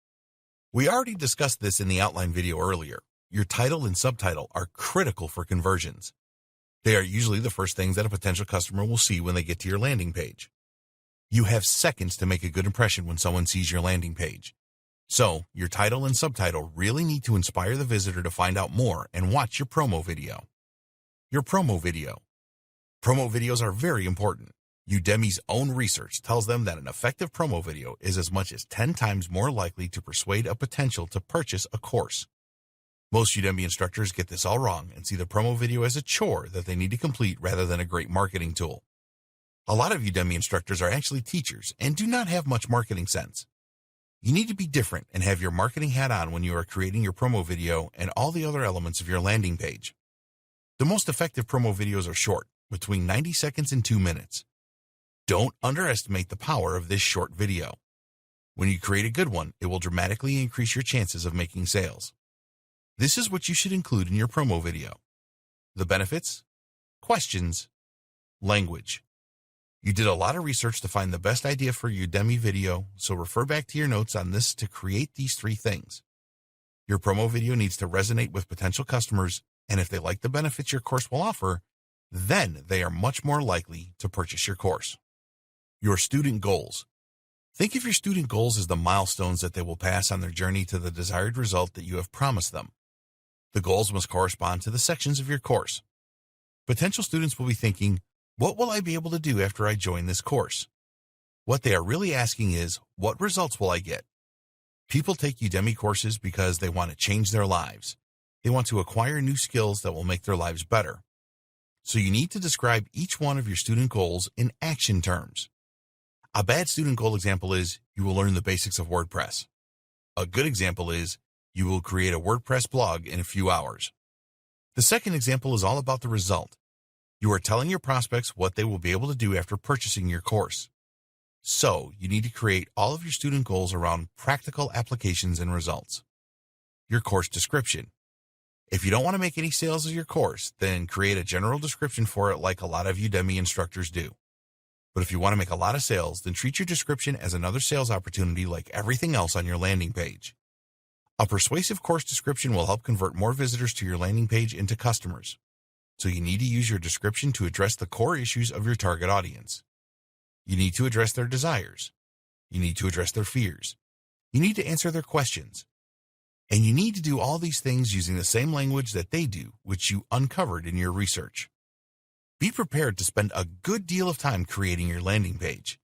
[SPEAKER 1] We already discussed this in the outline video earlier. Your title and subtitle are critical for conversions. They are usually the first things that a potential customer will see when they get to your landing page. You have seconds to make a good impression when someone sees your landing page. So, your title and subtitle really need to inspire the visitor to find out more and watch your promo video. Your promo video. Promo videos are very important. Udemy's own research tells them that an effective promo video is as much as 10 times more likely to persuade a potential to purchase a course. Most Udemy instructors get this all wrong and see the promo video as a chore that they need to complete rather than a great marketing tool. A lot of Udemy instructors are actually teachers and do not have much marketing sense. You need to be different and have your marketing hat on when you are creating your promo video and all the other elements of your landing page. The most effective promo videos are short, between 90 seconds and 2 minutes. Don't underestimate the power of this short video. When you create a good one, it will dramatically increase your chances of making sales. This is what you should include in your promo video. The benefits, questions, language. You did a lot of research to find the best idea for your Udemy video, so refer back to your notes on this to create these 3 things. Your promo video needs to resonate with potential customers, and if they like the benefits your course will offer, then they are much more likely to purchase your course. Your student goals. Think of your student goals as the milestones that they will pass on their journey to the desired result that you have promised them. The goals must correspond to the sections of your course. Potential students will be thinking, what will I be able to do after I join this course? What they are really asking is, what results will I get? People take Udemy courses because they want to change their lives. They want to acquire new skills that will make their lives better. So you need to describe each one of your student goals in action terms. A bad student goal example is, you will learn the basics of WordPress. A good example is, you will create a WordPress blog in a few hours. The second example is all about the result. You are telling your prospects what they will be able to do after purchasing your course. So, you need to create all of your student goals around practical applications and results. Your course description. If you don't want to make any sales of your course, then create a general description for it like a lot of Udemy instructors do. But if you want to make a lot of sales, then treat your description as another sales opportunity like everything else on your landing page. A persuasive course description will help convert more visitors to your landing page into customers. So you need to use your description to address the core issues of your target audience. You need to address their desires. You need to address their fears. You need to answer their questions. And you need to do all these things using the same language that they do, which you uncovered in your research. Be prepared to spend a good deal of time creating your landing page.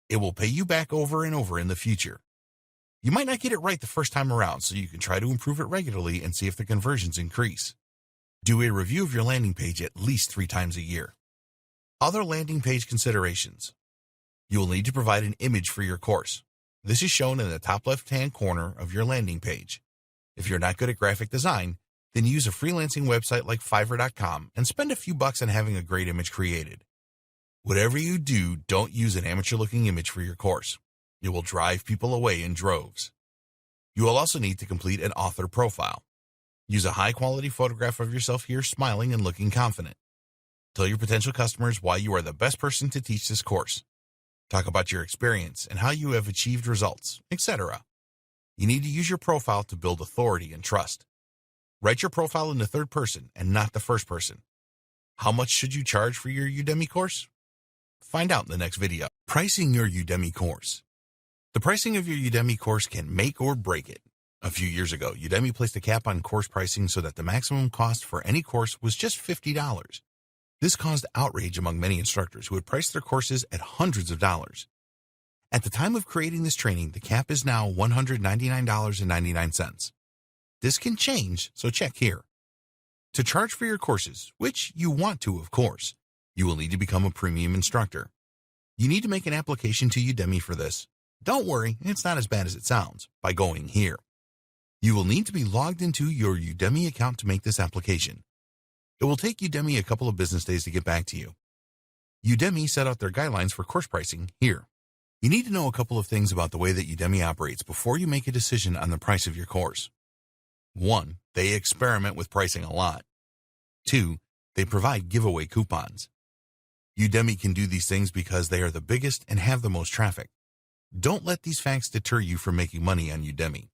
[SPEAKER 1] It will pay you back over and over in the future. You might not get it right the first time around, so you can try to improve it regularly and see if the conversions increase. Do a review of your landing page at least 3 times a year. Other landing page considerations. You will need to provide an image for your course. This is shown in the top left-hand corner of your landing page. If you're not good at graphic design, then use a freelancing website like Fiverr.com and spend a few bucks on having a great image created. Whatever you do, don't use an amateur-looking image for your course. It will drive people away in droves. You will also need to complete an author profile. Use a high-quality photograph of yourself here smiling and looking confident. Tell your potential customers why you are the best person to teach this course. Talk about your experience and how you have achieved results, etc. You need to use your profile to build authority and trust. Write your profile in the third person and not the first person. How much should you charge for your Udemy course? Find out in the next video. Pricing your Udemy course. The pricing of your Udemy course can make or break it. A few years ago, Udemy placed a cap on course pricing so that the maximum cost for any course was just $50. This caused outrage among many instructors who had priced their courses at hundreds of dollars. At the time of creating this training, the cap is now $199.99. This can change, so check here. To charge for your courses, which you want to, of course, you will need to become a premium instructor. You need to make an application to Udemy for this. Don't worry, it's not as bad as it sounds, by going here. You will need to be logged into your Udemy account to make this application. It will take Udemy a couple of business days to get back to you. Udemy set out their guidelines for course pricing here. You need to know a couple of things about the way that Udemy operates before you make a decision on the price of your course. 1. They experiment with pricing a lot. 2. They provide giveaway coupons. Udemy can do these things because they are the biggest and have the most traffic. Don't let these facts deter you from making money on Udemy.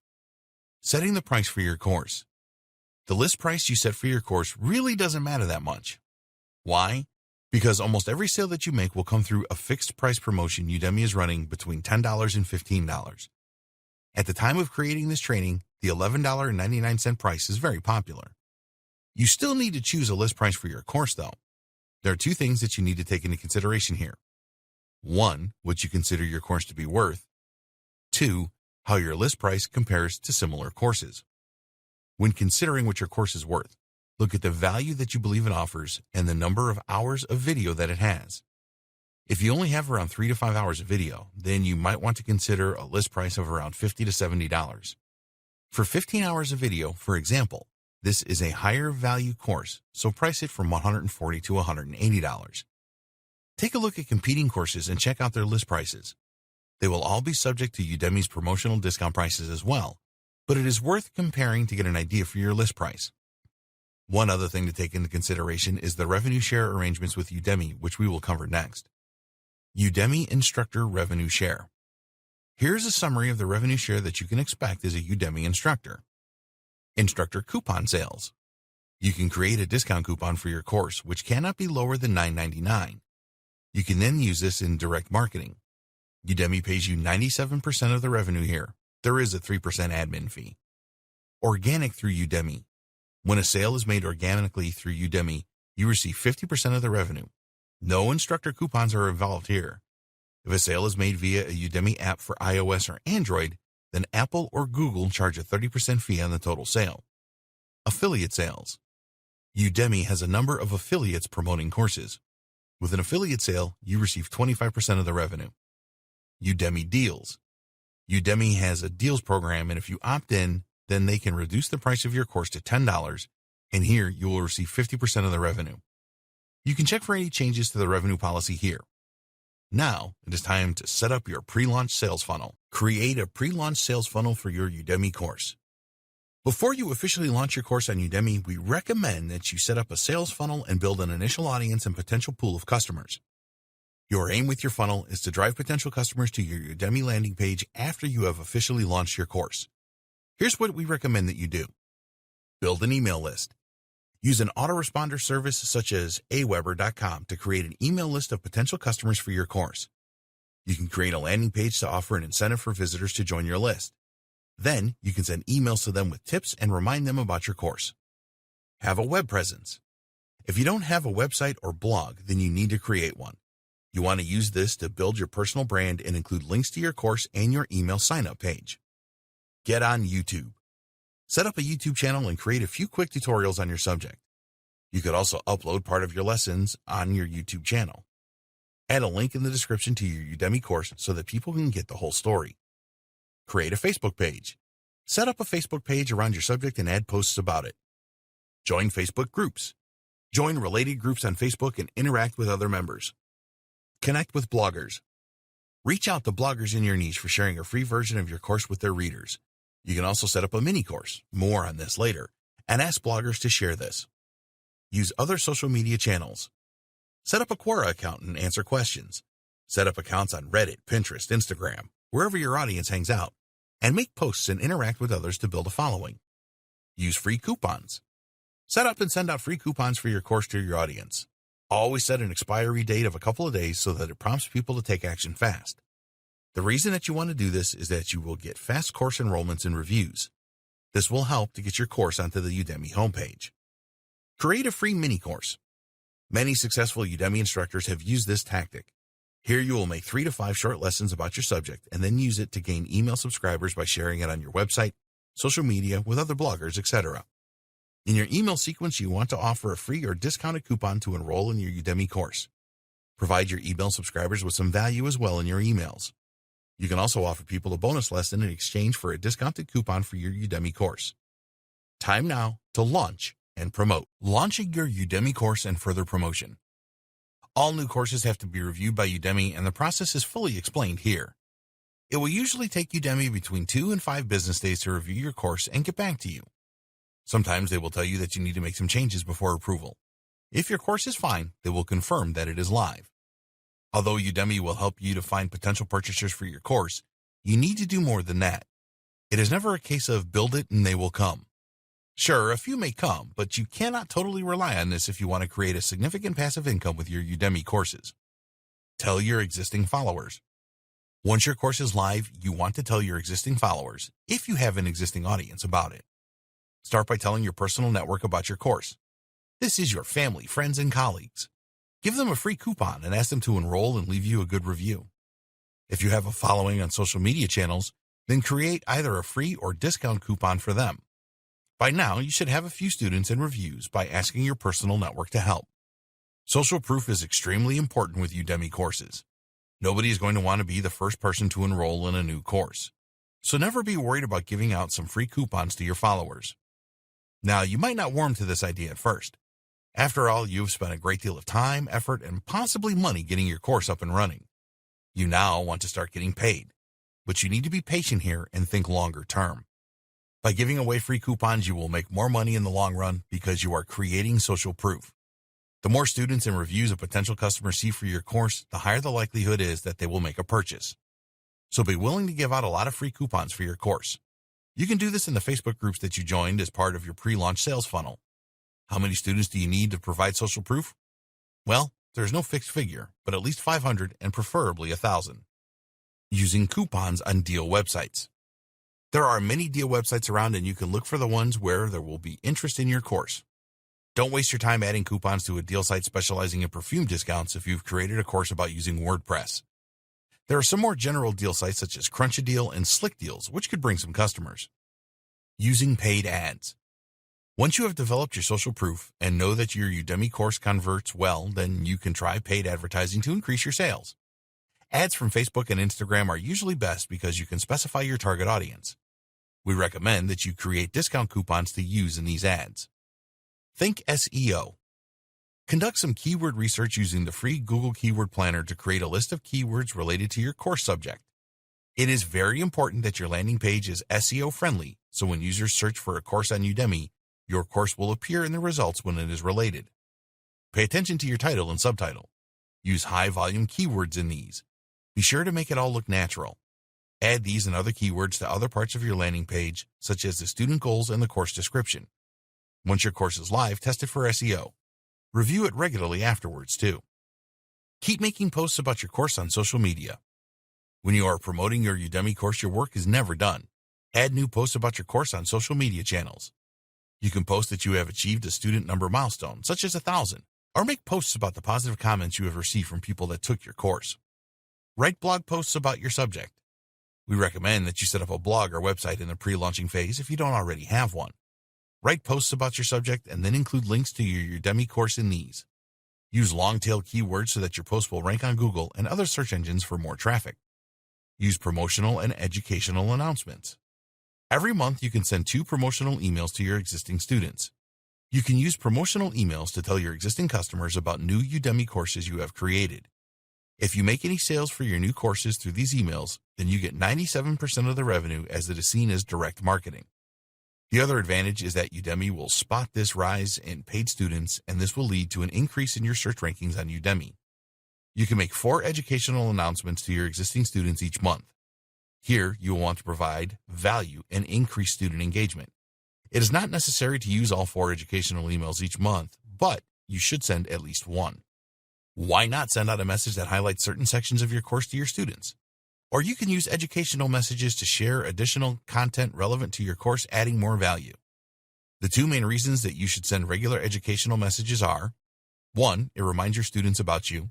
[SPEAKER 1] Setting the price for your course. The list price you set for your course really doesn't matter that much. Why? Because almost every sale that you make will come through a fixed price promotion Udemy is running between $10 and $15. At the time of creating this training, the $11.99 price is very popular. You still need to choose a list price for your course, though. There are two things that you need to take into consideration here. 1, what you consider your course to be worth. 2, how your list price compares to similar courses. When considering what your course is worth, look at the value that you believe it offers and the number of hours of video that it has. If you only have around 3 to 5 hours of video, then you might want to consider a list price of around $50 to $70. For 15 hours of video, for example, this is a higher value course, so price it from $140 to $180. Take a look at competing courses and check out their list prices. They will all be subject to Udemy's promotional discount prices as well, but it is worth comparing to get an idea for your list price. One other thing to take into consideration is the revenue share arrangements with Udemy, which we will cover next. Udemy Instructor Revenue Share. Here's a summary of the revenue share that you can expect as a Udemy instructor. Instructor coupon sales. You can create a discount coupon for your course, which cannot be lower than $9.99. You can then use this in direct marketing. Udemy pays you 97% of the revenue here. There is a 3% admin fee. Organic through Udemy. When a sale is made organically through Udemy, you receive 50% of the revenue. No instructor coupons are involved here. If a sale is made via a Udemy app for iOS or Android, then Apple or Google charge a 30% fee on the total sale. Affiliate sales. Udemy has a number of affiliates promoting courses. With an affiliate sale, you receive 25% of the revenue. Udemy deals. Udemy has a deals program, and if you opt in, then they can reduce the price of your course to $10, and here you will receive 50% of the revenue. You can check for any changes to the revenue policy here. Now, it is time to set up your pre-launch sales funnel. Create a pre-launch sales funnel for your Udemy course. Before you officially launch your course on Udemy, we recommend that you set up a sales funnel and build an initial audience and potential pool of customers. Your aim with your funnel is to drive potential customers to your Udemy landing page after you have officially launched your course. Here's what we recommend that you do. Build an email list. Use an autoresponder service such as aweber.com to create an email list of potential customers for your course. You can create a landing page to offer an incentive for visitors to join your list. Then, you can send emails to them with tips and remind them about your course. Have a web presence. If you don't have a website or blog, then you need to create one. You want to use this to build your personal brand and include links to your course and your email sign-up page. Get on YouTube. Set up a YouTube channel and create a few quick tutorials on your subject. You could also upload part of your lessons on your YouTube channel. Add a link in the description to your Udemy course so that people can get the whole story. Create a Facebook page. Set up a Facebook page around your subject and add posts about it. Join Facebook groups. Join related groups on Facebook and interact with other members. Connect with bloggers. Reach out to bloggers in your niche for sharing a free version of your course with their readers. You can also set up a mini course, more on this later, and ask bloggers to share this. Use other social media channels. Set up a Quora account and answer questions. Set up accounts on Reddit, Pinterest, Instagram, wherever your audience hangs out, and make posts and interact with others to build a following. Use free coupons. Set up and send out free coupons for your course to your audience. Always set an expiry date of a couple of days so that it prompts people to take action fast. The reason that you want to do this is that you will get fast course enrollments and reviews. This will help to get your course onto the Udemy homepage. Create a free mini course. Many successful Udemy instructors have used this tactic. Here you will make 3 to 5 short lessons about your subject and then use it to gain email subscribers by sharing it on your website, social media, with other bloggers, etc. In your email sequence, you want to offer a free or discounted coupon to enroll in your Udemy course. Provide your email subscribers with some value as well in your emails. You can also offer people a bonus lesson in exchange for a discounted coupon for your Udemy course. Time now to launch and promote. Launching your Udemy course and further promotion. All new courses have to be reviewed by Udemy, and the process is fully explained here. It will usually take Udemy between 2 and 5 business days to review your course and get back to you. Sometimes they will tell you that you need to make some changes before approval. If your course is fine, they will confirm that it is live. Although Udemy will help you to find potential purchasers for your course, you need to do more than that. It is never a case of build it and they will come. Sure, a few may come, but you cannot totally rely on this if you want to create a significant passive income with your Udemy courses. Tell your existing followers. Once your course is live, you want to tell your existing followers, if you have an existing audience, about it. Start by telling your personal network about your course. This is your family, friends, and colleagues. Give them a free coupon and ask them to enroll and leave you a good review. If you have a following on social media channels, then create either a free or discount coupon for them. By now, you should have a few students and reviews by asking your personal network to help. Social proof is extremely important with Udemy courses. Nobody is going to want to be the first person to enroll in a new course. So never be worried about giving out some free coupons to your followers. Now, you might not warm to this idea at first. After all, you've spent a great deal of time, effort, and possibly money getting your course up and running. You now want to start getting paid, but you need to be patient here and think longer term. By giving away free coupons, you will make more money in the long run because you are creating social proof. The more students and reviews a potential customer see for your course, the higher the likelihood is that they will make a purchase. So be willing to give out a lot of free coupons for your course. You can do this in the Facebook groups that you joined as part of your pre-launch sales funnel. How many students do you need to provide social proof? Well, there's no fixed figure, but at least 500 and preferably 1,000. Using coupons on deal websites. There are many deal websites around, and you can look for the ones where there will be interest in your course. Don't waste your time adding coupons to a deal site specializing in perfume discounts if you've created a course about using WordPress. There are some more general deal sites such as Crunchadeal and Slick Deals, which could bring some customers. Using paid ads. Once you have developed your social proof and know that your Udemy course converts well, then you can try paid advertising to increase your sales. Ads from Facebook and Instagram are usually best because you can specify your target audience. We recommend that you create discount coupons to use in these ads. Think SEO. Conduct some keyword research using the free Google Keyword Planner to create a list of keywords related to your course subject. It is very important that your landing page is SEO friendly, so when users search for a course on Udemy, your course will appear in the results when it is related. Pay attention to your title and subtitle. Use high-volume keywords in these. Be sure to make it all look natural. Add these and other keywords to other parts of your landing page, such as the student goals and the course description. Once your course is live, test it for SEO. Review it regularly afterwards, too. Keep making posts about your course on social media. When you are promoting your Udemy course, your work is never done. Add new posts about your course on social media channels. You can post that you have achieved a student number milestone, such as 1,000, or make posts about the positive comments you have received from people that took your course. Write blog posts about your subject. We recommend that you set up a blog or website in the pre-launching phase if you don't already have one. Write posts about your subject and then include links to your Udemy course in these. Use long-tail keywords so that your post will rank on Google and other search engines for more traffic. Use promotional and educational announcements. Every month, you can send 2 promotional emails to your existing students. You can use promotional emails to tell your existing customers about new Udemy courses you have created. If you make any sales for your new courses through these emails, then you get 97% of the revenue as it is seen as direct marketing. The other advantage is that Udemy will spot this rise in paid students, and this will lead to an increase in your search rankings on Udemy. You can make 4 educational announcements to your existing students each month. Here, you will want to provide value and increase student engagement. It is not necessary to use all 4 educational emails each month, but you should send at least one. Why not send out a message that highlights certain sections of your course to your students? Or you can use educational messages to share additional content relevant to your course, adding more value. The 2 main reasons that you should send regular educational messages are: 1, it reminds your students about you.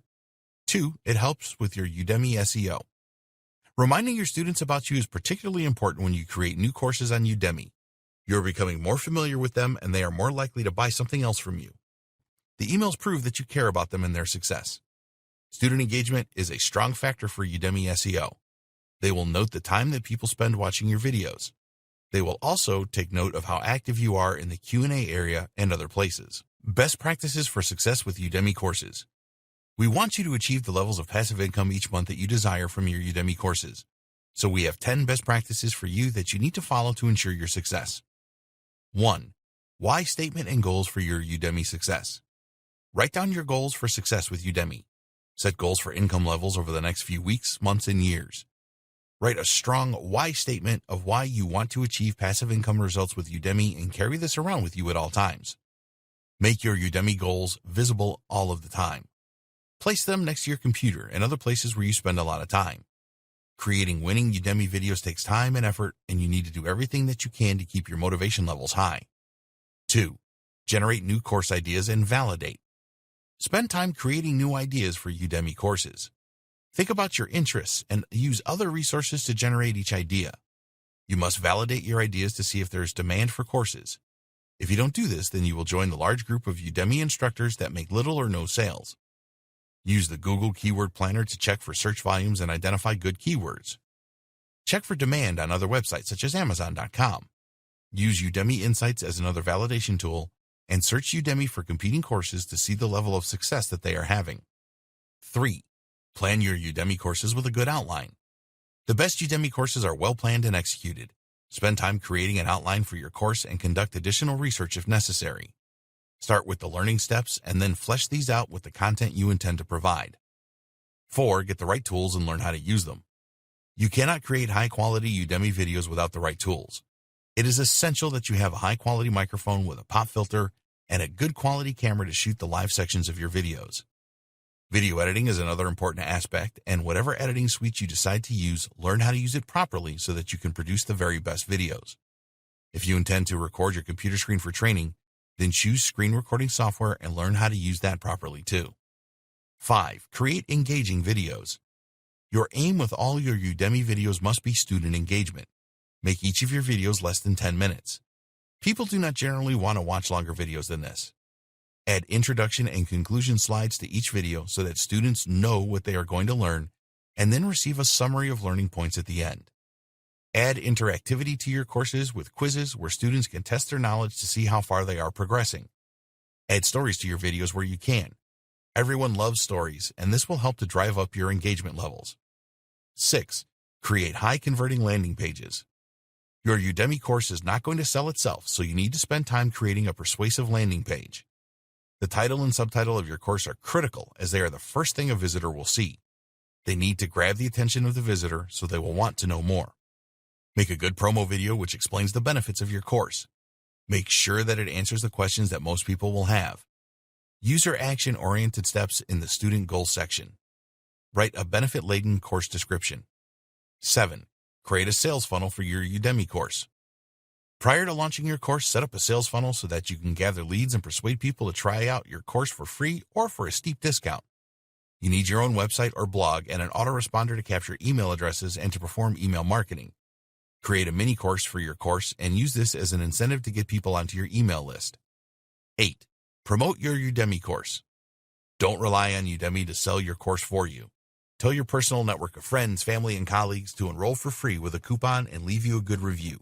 [SPEAKER 1] 2, it helps with your Udemy SEO. Reminding your students about you is particularly important when you create new courses on Udemy. You are becoming more familiar with them, and they are more likely to buy something else from you. The emails prove that you care about them and their success. Student engagement is a strong factor for Udemy SEO. They will note the time that people spend watching your videos. They will also take note of how active you are in the Q&A area and other places. Best practices for success with Udemy courses. We want you to achieve the levels of passive income each month that you desire from your Udemy courses. So we have 10 best practices for you that you need to follow to ensure your success. 1. Why statement and goals for your Udemy success. Write down your goals for success with Udemy. Set goals for income levels over the next few weeks, months, and years. Write a strong why statement of why you want to achieve passive income results with Udemy and carry this around with you at all times. Make your Udemy goals visible all of the time. Place them next to your computer and other places where you spend a lot of time. Creating winning Udemy videos takes time and effort, and you need to do everything that you can to keep your motivation levels high. 2. Generate new course ideas and validate. Spend time creating new ideas for Udemy courses. Think about your interests and use other resources to generate each idea. You must validate your ideas to see if there is demand for courses. If you don't do this, then you will join the large group of Udemy instructors that make little or no sales. Use the Google Keyword Planner to check for search volumes and identify good keywords. Check for demand on other websites such as Amazon.com. Use Udemy Insights as another validation tool, and search Udemy for competing courses to see the level of success that they are having. 3. Plan your Udemy courses with a good outline. The best Udemy courses are well planned and executed. Spend time creating an outline for your course and conduct additional research if necessary. Start with the learning steps and then flesh these out with the content you intend to provide. 4. Get the right tools and learn how to use them. You cannot create high-quality Udemy videos without the right tools. It is essential that you have a high-quality microphone with a pop filter and a good quality camera to shoot the live sections of your videos. Video editing is another important aspect, and whatever editing suite you decide to use, learn how to use it properly so that you can produce the very best videos. If you intend to record your computer screen for training, then choose screen recording software and learn how to use that properly too. 5. Create engaging videos. Your aim with all your Udemy videos must be student engagement. Make each of your videos less than 10 minutes. People do not generally want to watch longer videos than this. Add introduction and conclusion slides to each video so that students know what they are going to learn, and then receive a summary of learning points at the end. Add interactivity to your courses with quizzes where students can test their knowledge to see how far they are progressing. Add stories to your videos where you can. Everyone loves stories, and this will help to drive up your engagement levels. 6. Create high-converting landing pages. Your Udemy course is not going to sell itself, so you need to spend time creating a persuasive landing page. The title and subtitle of your course are critical, as they are the first thing a visitor will see. They need to grab the attention of the visitor so they will want to know more. Make a good promo video which explains the benefits of your course. Make sure that it answers the questions that most people will have. Use your action-oriented steps in the student goals section. Write a benefit-laden course description. 7. Create a sales funnel for your Udemy course. Prior to launching your course, set up a sales funnel so that you can gather leads and persuade people to try out your course for free or for a steep discount. You need your own website or blog and an autoresponder to capture email addresses and to perform email marketing. Create a mini course for your course and use this as an incentive to get people onto your email list. 8. Promote your Udemy course. Don't rely on Udemy to sell your course for you. Tell your personal network of friends, family, and colleagues to enroll for free with a coupon and leave you a good review.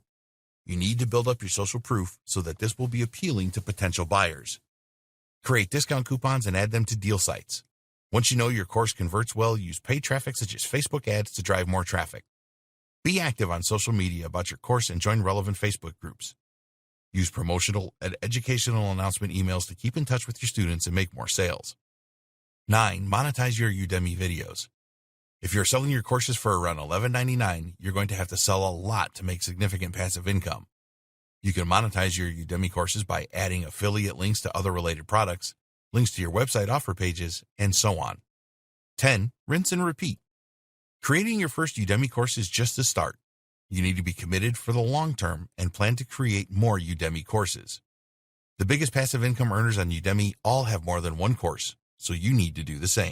[SPEAKER 1] You need to build up your social proof so that this will be appealing to potential buyers. Create discount coupons and add them to deal sites. Once you know your course converts well, use paid traffic such as Facebook ads to drive more traffic. Be active on social media about your course and join relevant Facebook groups. Use promotional and educational announcement emails to keep in touch with your students and make more sales. 9. Monetize your Udemy videos. If you're selling your courses for around $11.99, you're going to have to sell a lot to make significant passive income. You can monetize your Udemy courses by adding affiliate links to other related products, links to your website offer pages, and so on. 10. Rinse and repeat. Creating your first Udemy course is just a start. You need to be committed for the long term and plan to create more Udemy courses. The biggest passive income earners on Udemy all have more than one course, so you need to do the same.